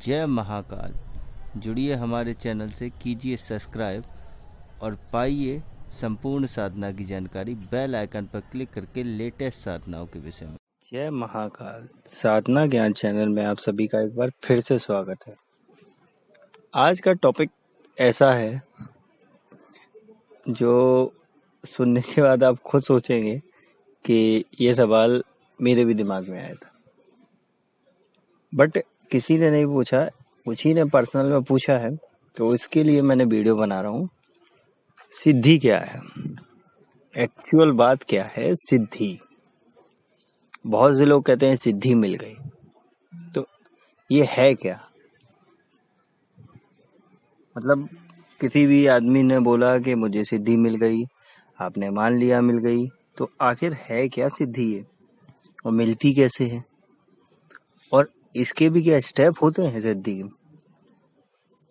जय महाकाल। जुड़िए हमारे चैनल से, कीजिए सब्सक्राइब और पाइए संपूर्ण साधना की जानकारी बेल आइकन पर क्लिक करके लेटेस्ट साधनाओं के विषय में। जय महाकाल साधना ज्ञान चैनल में आप सभी का एक बार फिर से स्वागत है। आज का टॉपिक ऐसा है जो सुनने के बाद आप खुद सोचेंगे कि ये सवाल मेरे भी दिमाग में आया था, बट किसी ने नहीं पूछा, उसी ने पर्सनल में पूछा है, तो इसके लिए मैंने वीडियो बना रहा हूँ। सिद्धि क्या है, एक्चुअल बात क्या है सिद्धि। बहुत से लोग कहते हैं सिद्धि मिल गई, तो ये है क्या? मतलब किसी भी आदमी ने बोला कि मुझे सिद्धि मिल गई, आपने मान लिया मिल गई, तो आखिर है क्या सिद्धि ये, और मिलती कैसे है, और इसके भी क्या स्टेप होते हैं सिद्धि के?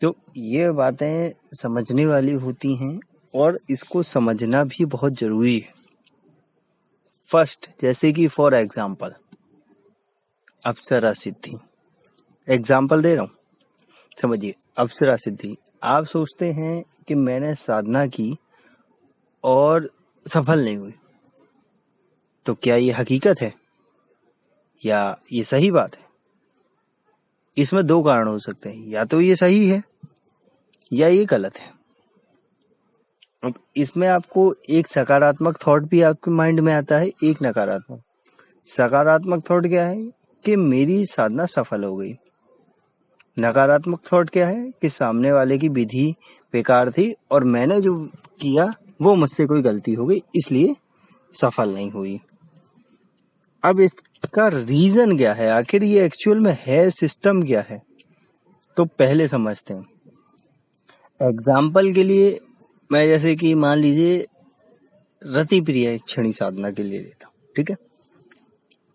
तो ये बातें समझने वाली होती हैं और इसको समझना भी बहुत जरूरी है। फर्स्ट, जैसे कि for example Apsara Siddhi, example दे रहा हूँ, समझिए। अप्सरा सिद्धि, आप सोचते हैं कि मैंने साधना की और सफल नहीं हुई, तो क्या ये हकीकत है या ये सही बात है? इसमें दो कारण हो सकते हैं, या तो ये सही है या ये गलत है। अब इसमें आपको एक सकारात्मक थॉट भी आपके माइंड में आता है, एक नकारात्मक। सकारात्मक थॉट क्या है कि मेरी साधना सफल हो गई। नकारात्मक थॉट क्या है कि सामने वाले की विधि बेकार थी और मैंने जो किया वो मुझसे कोई गलती हो गई, इसलिए सफल नहीं हुई। अब इसका रीजन क्या है, आखिर ये एक्चुअल में है सिस्टम क्या है, तो पहले समझते हैं। एग्जाम्पल के लिए मैं जैसे कि मान लीजिए रति प्रिय यक्षिणी साधना के लिए लेता हूँ, ठीक है।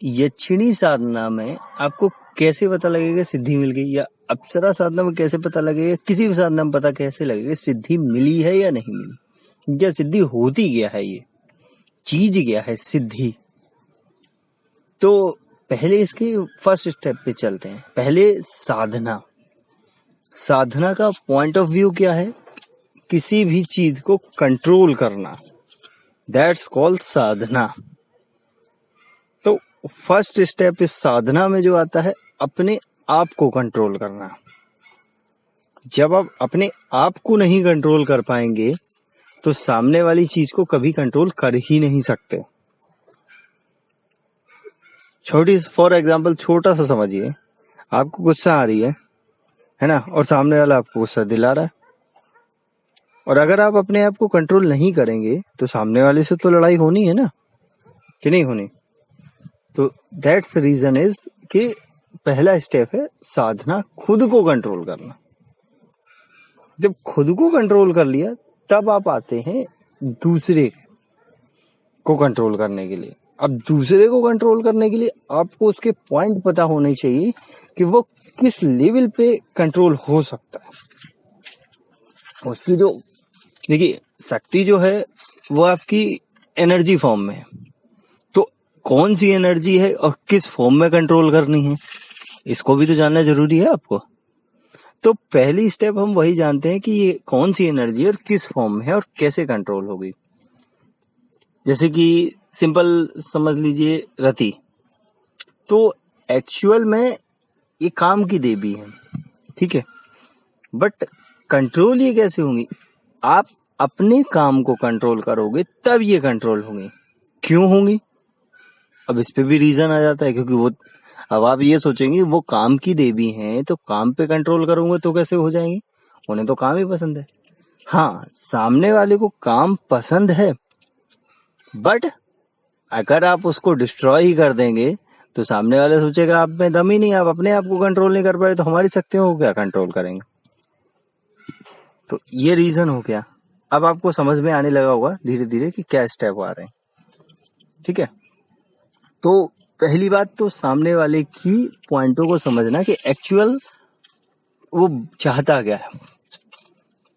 यक्षिणी साधना में आपको कैसे पता लगेगा सिद्धि मिल गई, या अप्सरा साधना में कैसे पता लगेगा, किसी भी साधना में पता कैसे लगेगा सिद्धि मिली है या नहीं मिली, या सिद्धि होती क्या है, ये चीज क्या है सिद्धि? तो पहले इसके फर्स्ट स्टेप पे चलते हैं। पहले साधना, साधना का पॉइंट ऑफ व्यू क्या है? किसी भी चीज को कंट्रोल करना, दैट्स कॉल्ड साधना। तो फर्स्ट स्टेप इस साधना में जो आता है, अपने आप को कंट्रोल करना। जब आप अपने आप को नहीं कंट्रोल कर पाएंगे तो सामने वाली चीज को कभी कंट्रोल कर ही नहीं सकते। फॉर एग्जाम्पल छोटा सा समझिए, आपको गुस्सा आ रही है ना, और सामने वाला आपको गुस्सा दिला रहा है, और अगर आप अपने आप को कंट्रोल नहीं करेंगे तो सामने वाले से तो लड़ाई होनी है ना, कि नहीं होनी? तो दैट्स रीजन इज कि पहला स्टेप है साधना, खुद को कंट्रोल करना। जब खुद को कंट्रोल कर लिया तब आप आते हैं दूसरे को कंट्रोल करने के लिए। अब दूसरे को कंट्रोल करने के लिए आपको उसके पॉइंट पता होने चाहिए कि वो किस लेवल पे कंट्रोल हो सकता है। उसकी जो देखिए शक्ति जो है वो आपकी एनर्जी फॉर्म में है, तो कौन सी एनर्जी है और किस फॉर्म में कंट्रोल करनी है, इसको भी तो जानना जरूरी है आपको। तो पहली स्टेप हम वही जानते हैं कि ये कौन सी एनर्जी है और किस फॉर्म में है और कैसे कंट्रोल होगी। जैसे कि सिंपल समझ लीजिए रति, तो एक्चुअल में ये काम की देवी है, ठीक है, बट कंट्रोल ये कैसे होंगी? आप अपने काम को कंट्रोल करोगे तब ये कंट्रोल होंगी। क्यों होंगी? अब इस पे भी रीजन आ जाता है, क्योंकि वो, अब आप ये सोचेंगे वो काम की देवी हैं तो काम पे कंट्रोल करोगे तो कैसे हो जाएंगी, उन्हें तो काम ही पसंद है। हाँ, सामने वाले को काम पसंद है, बट अगर आप उसको डिस्ट्रॉय ही कर देंगे तो सामने वाले सोचेगा आप में दम ही नहीं, आप अपने आप को कंट्रोल नहीं कर पाए तो हमारी शक्तियों को क्या कंट्रोल करेंगे। तो ये रीजन हो गया। अब आपको समझ में आने लगा होगा धीरे धीरे कि क्या स्टेप आ रहे हैं, ठीक है। तो पहली बात तो सामने वाले की पॉइंटों को समझना कि एक्चुअल वो चाहता क्या है।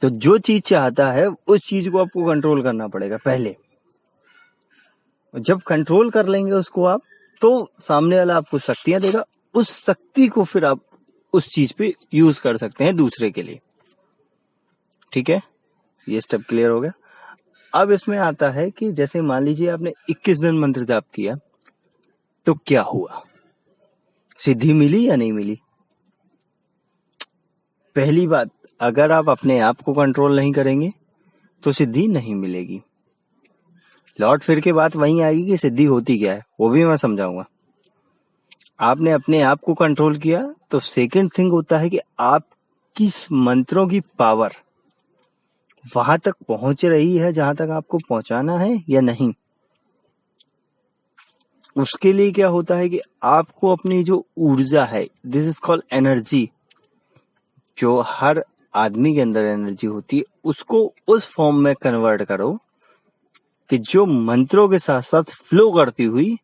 तो जो चीज चाहता है उस चीज को आपको कंट्रोल करना पड़ेगा पहले। जब कंट्रोल कर लेंगे उसको आप, तो सामने वाला आपको शक्तियां देगा, उस शक्ति को फिर आप उस चीज पे यूज कर सकते हैं दूसरे के लिए। ठीक है, ये स्टेप क्लियर हो गया। अब इसमें आता है कि जैसे मान लीजिए आपने 21 दिन मंत्र जाप किया, तो क्या हुआ, सिद्धि मिली या नहीं मिली? पहली बात, अगर आप अपने आप को कंट्रोल नहीं करेंगे तो सिद्धि नहीं मिलेगी। लौट फिर के बात वहीं आएगी कि सिद्धि होती क्या है, वो भी मैं समझाऊंगा। आपने अपने आप को कंट्रोल किया तो सेकंड थिंग होता है कि आपकी मंत्रों की पावर वहां तक पहुंच रही है जहां तक आपको पहुंचाना है या नहीं। उसके लिए क्या होता है कि आपको अपनी जो ऊर्जा है, दिस इज कॉल्ड एनर्जी, जो हर आदमी के अंदर एनर्जी होती है, उसको उस फॉर्म में कन्वर्ट करो कि जो मंत्रों के साथ साथ फ्लो करती हुई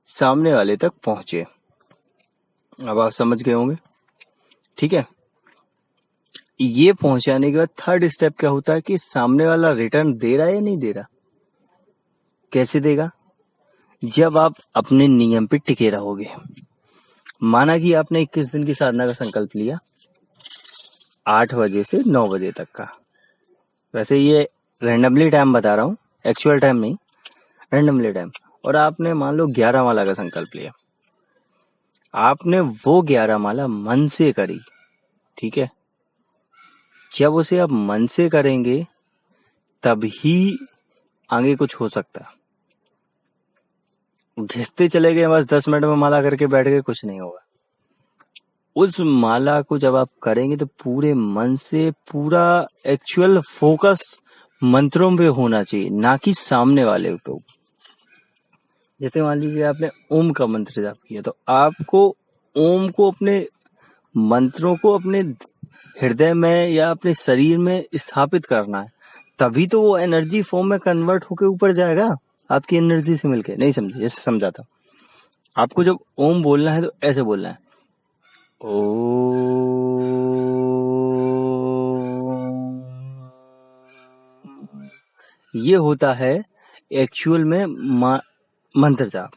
सामने वाले तक पहुंचे। अब आप समझ गए होंगे, ठीक है। ये पहुंचाने के बाद थर्ड स्टेप क्या होता है कि सामने वाला रिटर्न दे रहा है या नहीं दे रहा। कैसे देगा? जब आप अपने नियम पे टिके रहोगे। माना कि आपने 21 दिन की साधना का संकल्प लिया, 8 बजे से 9 बजे तक का। वैसे ये रैंडमली टाइम बता रहा हूँ, एक्चुअल टाइम नहीं, रैंडमली टाइम। और आपने मान लो 11 माला का संकल्प लिया, आपने वो 11 माला मन से करी, ठीक है। जब उसे आप मन से करेंगे तभी आगे कुछ हो सकता है। घिसते चले गए बस 10 मिनट में माला करके बैठ गए, कुछ नहीं होगा। उस माला को जब आप करेंगे तो पूरे मन से, पूरा एक्चुअल फोकस मंत्रों पे होना चाहिए, ना कि सामने वाले पे। जैसे मान लीजिए आपने ओम का मंत्र जाप किया, तो आपको ओम को, अपने मंत्रों को अपने हृदय में या अपने शरीर में स्थापित करना है, तभी तो वो एनर्जी फॉर्म में कन्वर्ट होके ऊपर जाएगा आपकी एनर्जी से मिलके। नहीं समझे? जैसे समझाता हूं आपको, जब ओम बोलना है तो ऐसे बोलना है, ओ, ये होता है एक्चुअल में मंत्र जाप।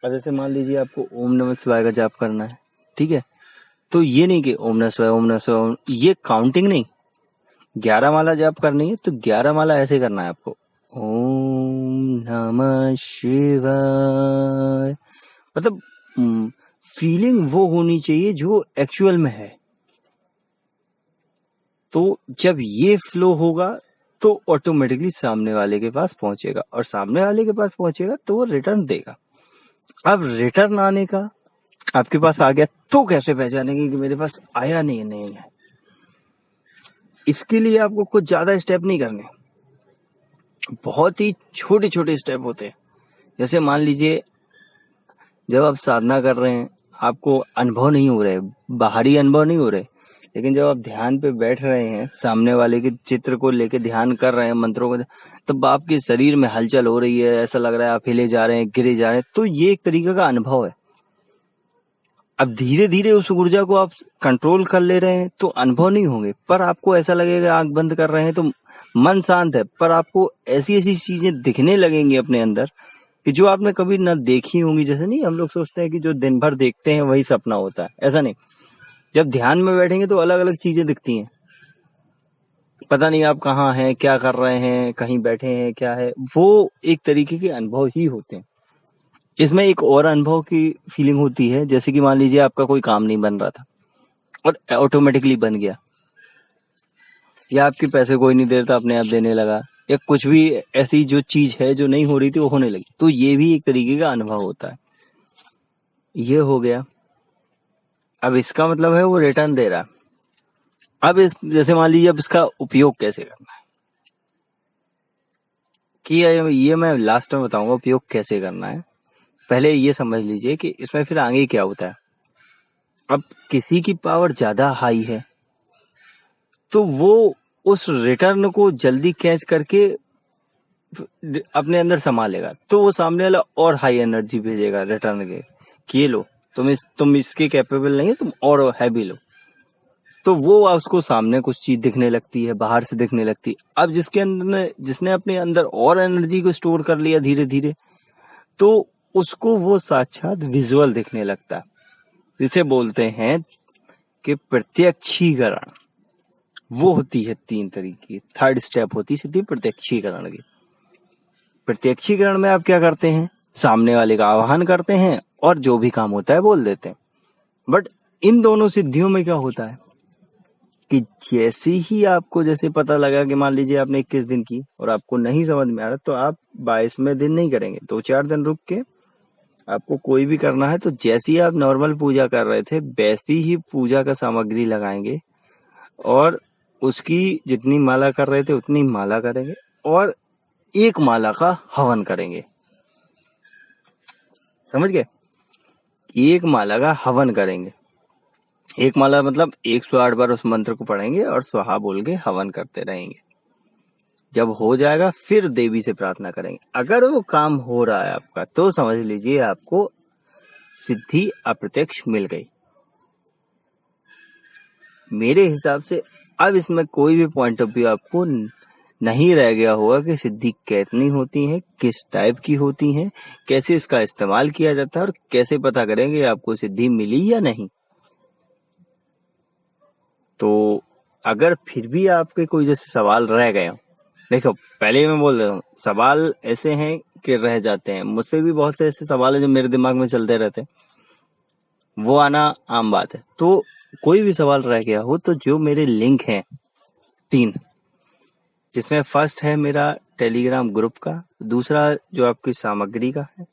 अब जैसे मान लीजिए आपको ओम नमः शिवाय का जाप करना है, ठीक है, तो ये नहीं कि ओम नमः शिवाय, ओम नमः शिवाय, ये काउंटिंग नहीं। 11 माला जाप करनी है तो 11 माला ऐसे करना है आपको, ओम नमः शिवाय। मतलब फीलिंग वो होनी चाहिए जो एक्चुअल में है। तो जब ये फ्लो होगा तो ऑटोमेटिकली सामने वाले के पास पहुंचेगा, और सामने वाले के पास पहुंचेगा तो वो रिटर्न देगा। अब रिटर्न आने का, आपके पास आ गया तो कैसे पहचानेंगे कि मेरे पास आया नहीं है? इसके लिए आपको कुछ ज्यादा स्टेप नहीं करने, बहुत ही छोटे छोटे स्टेप होते हैं। जैसे मान लीजिए जब आप साधना कर रहे हैं, आपको अनुभव नहीं हो रहे, बाहरी अनुभव नहीं हो रहे, लेकिन जब आप ध्यान पे बैठ रहे हैं, सामने वाले के चित्र को लेके ध्यान कर रहे हैं, मंत्रों को, तब आपके शरीर में हलचल हो रही है, ऐसा लग रहा है आप हिले जा रहे हैं, गिरे जा रहे हैं, तो ये एक तरीके का अनुभव है। अब धीरे धीरे उस ऊर्जा को आप कंट्रोल कर ले रहे हैं तो अनुभव नहीं होंगे, पर आपको ऐसा लगेगा, आंख बंद कर रहे हैं तो मन शांत है, पर आपको ऐसी ऐसी चीजें दिखने लगेंगी अपने अंदर कि जो आपने कभी ना देखी होंगी। जैसे नहीं, हम लोग सोचते हैं कि जो दिन भर देखते हैं वही सपना होता है, ऐसा नहीं। जब ध्यान में बैठेंगे तो अलग अलग चीजें दिखती हैं, पता नहीं आप कहाँ हैं, क्या कर रहे हैं, कहीं बैठे हैं, क्या है, वो एक तरीके के अनुभव ही होते हैं। इसमें एक और अनुभव की फीलिंग होती है, जैसे कि मान लीजिए आपका कोई काम नहीं बन रहा था और ऑटोमेटिकली बन गया, या आपके पैसे कोई नहीं दे रहा था, अपने आप देने लगा, या कुछ भी ऐसी जो चीज है जो नहीं हो रही थी वो होने लगी, तो ये भी एक तरीके का अनुभव होता है। ये हो गया। अब इसका मतलब है वो रिटर्न दे रहा है। अब इस, जैसे मान लीजिए, अब इसका उपयोग कैसे करना है, कि ये मैं लास्ट में बताऊंगा उपयोग कैसे करना है। पहले ये समझ लीजिए कि इसमें फिर आगे क्या होता है। अब किसी की पावर ज्यादा हाई है तो वो उस रिटर्न को जल्दी कैच करके अपने अंदर संभालेगा, तो वो सामने वाला और हाई एनर्जी भेजेगा रिटर्न के, कि ये लो, तुम इसके कैपेबल नहीं है, तुम और हैवी लो। तो वो उसको सामने कुछ चीज दिखने लगती है, बाहर से दिखने लगती है। अब जिसने अपने अंदर और एनर्जी को स्टोर कर लिया धीरे धीरे, तो उसको वो साक्षात विजुअल दिखने लगता है। जिसे बोलते हैं कि प्रत्यक्षीकरण। वो होती है 3 तरीके की। 3rd स्टेप होती है सिद्धि प्रत्यक्षीकरण की। प्रत्यक्षीकरण में आप क्या करते हैं, सामने वाले का आह्वान करते हैं और जो भी काम होता है बोल देते हैं। बट इन दोनों सिद्धियों में क्या होता है कि जैसे ही आपको जैसे पता लगा कि मान लीजिए आपने 21 दिन की और आपको नहीं समझ में आ रहा, तो आप 22वें दिन नहीं करेंगे, 2-4 दिन रुक के आपको कोई भी करना है तो जैसे ही आप नॉर्मल पूजा कर रहे थे वैसी ही पूजा का सामग्री लगाएंगे और उसकी जितनी माला कर रहे थे उतनी माला करेंगे और 1 माला का हवन करेंगे। समझ गए? 1 माला का हवन करेंगे। 1 माला मतलब 108 बार उस मंत्र को पढ़ेंगे और स्वाहा बोल के हवन करते रहेंगे। जब हो जाएगा फिर देवी से प्रार्थना करेंगे। अगर वो काम हो रहा है आपका तो समझ लीजिए आपको सिद्धि अप्रत्यक्ष मिल गई। मेरे हिसाब से अब इसमें कोई भी पॉइंट ऑफ व्यू आपको नहीं रह गया होगा कि सिद्धि कितनी होती है, किस टाइप की होती है, कैसे इसका इस्तेमाल किया जाता है और कैसे पता करेंगे आपको सिद्धि मिली या नहीं। तो अगर फिर भी आपके कोई जैसे सवाल रह गए हो, देखो पहले मैं बोल रहा हूँ सवाल ऐसे हैं कि रह जाते हैं। मुझसे भी बहुत से ऐसे सवाल है जो मेरे दिमाग में चलते रहते हैं, वो आना आम बात है। तो कोई भी सवाल रह गया हो तो जो मेरे लिंक हैं 3, जिसमें फर्स्ट है मेरा टेलीग्राम ग्रुप का, दूसरा जो आपकी सामग्री का है,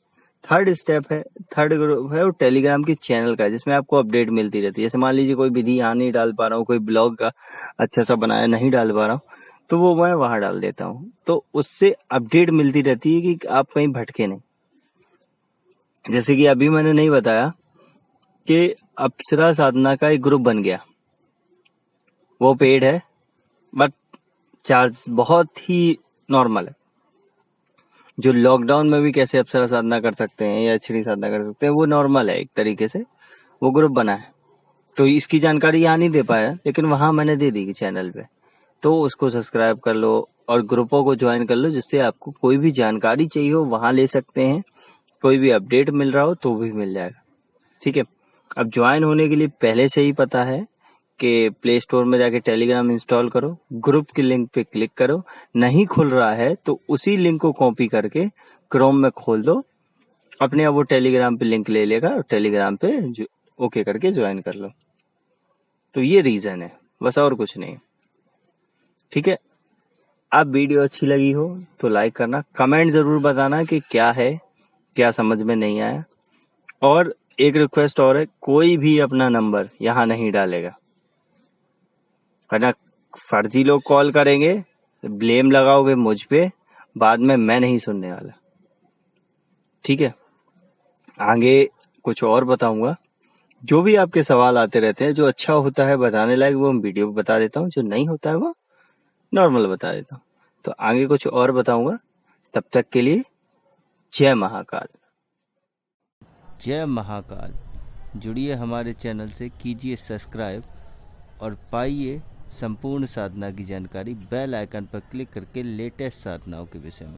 3rd स्टेप है, 3rd ग्रुप है वो टेलीग्राम के चैनल का, जिसमें आपको अपडेट मिलती रहती है। जैसे मान लीजिए कोई विधि यहाँ नहीं डाल पा रहा हूँ, कोई ब्लॉग का अच्छा सा बनाया नहीं डाल पा रहा हूँ, तो वो मैं वहां डाल देता हूँ। तो उससे अपडेट मिलती रहती है कि आप कहीं भटके नहीं। जैसे कि अभी मैंने नहीं बताया कि अप्सरा साधना का एक ग्रुप बन गया, वो पेड है बट चार्ज बहुत ही नॉर्मल है। जो लॉकडाउन में भी कैसे अप्सरा साधना कर सकते हैं या अक्षरी साधना कर सकते हैं वो नॉर्मल है, एक तरीके से वो ग्रुप बना है। तो इसकी जानकारी यहाँ नहीं दे पाया लेकिन वहां मैंने दे दी चैनल पे, तो उसको सब्सक्राइब कर लो और ग्रुपों को ज्वाइन कर लो, जिससे आपको कोई भी जानकारी चाहिए हो वहां ले सकते हैं, कोई भी अपडेट मिल रहा हो तो भी मिल जाएगा। ठीक है, अब ज्वाइन होने के लिए पहले से ही पता है कि प्ले स्टोर में जाके टेलीग्राम इंस्टॉल करो, ग्रुप की लिंक पे क्लिक करो, नहीं खुल रहा है तो उसी लिंक को कॉपी करके क्रोम में खोल दो, अपने आप वो टेलीग्राम पे लिंक ले लेगा और टेलीग्राम पे ओके करके ज्वाइन कर लो। तो ये रीजन है, बस और कुछ नहीं। ठीक है, अब वीडियो अच्छी लगी हो तो लाइक करना, कमेंट जरूर बताना कि क्या है, क्या समझ में नहीं आया। और एक रिक्वेस्ट और है, कोई भी अपना नंबर यहाँ नहीं डालेगा, वरना फर्जी लोग कॉल करेंगे, ब्लेम लगाओगे मुझ पे, बाद में मैं नहीं सुनने वाला। ठीक है, आगे कुछ और बताऊंगा। जो भी आपके सवाल आते रहते हैं, जो अच्छा होता है बताने लायक वो वीडियो पे बता देता हूँ, जो नहीं होता है वो नॉर्मल बता देता हूँ। तो आगे कुछ और बताऊंगा, तब तक के लिए जय महाकाल। जय महाकाल। जुड़िए हमारे चैनल से, कीजिए सब्सक्राइब और पाइए संपूर्ण साधना की जानकारी बेल आइकन पर क्लिक करके लेटेस्ट साधनाओं के विषय में।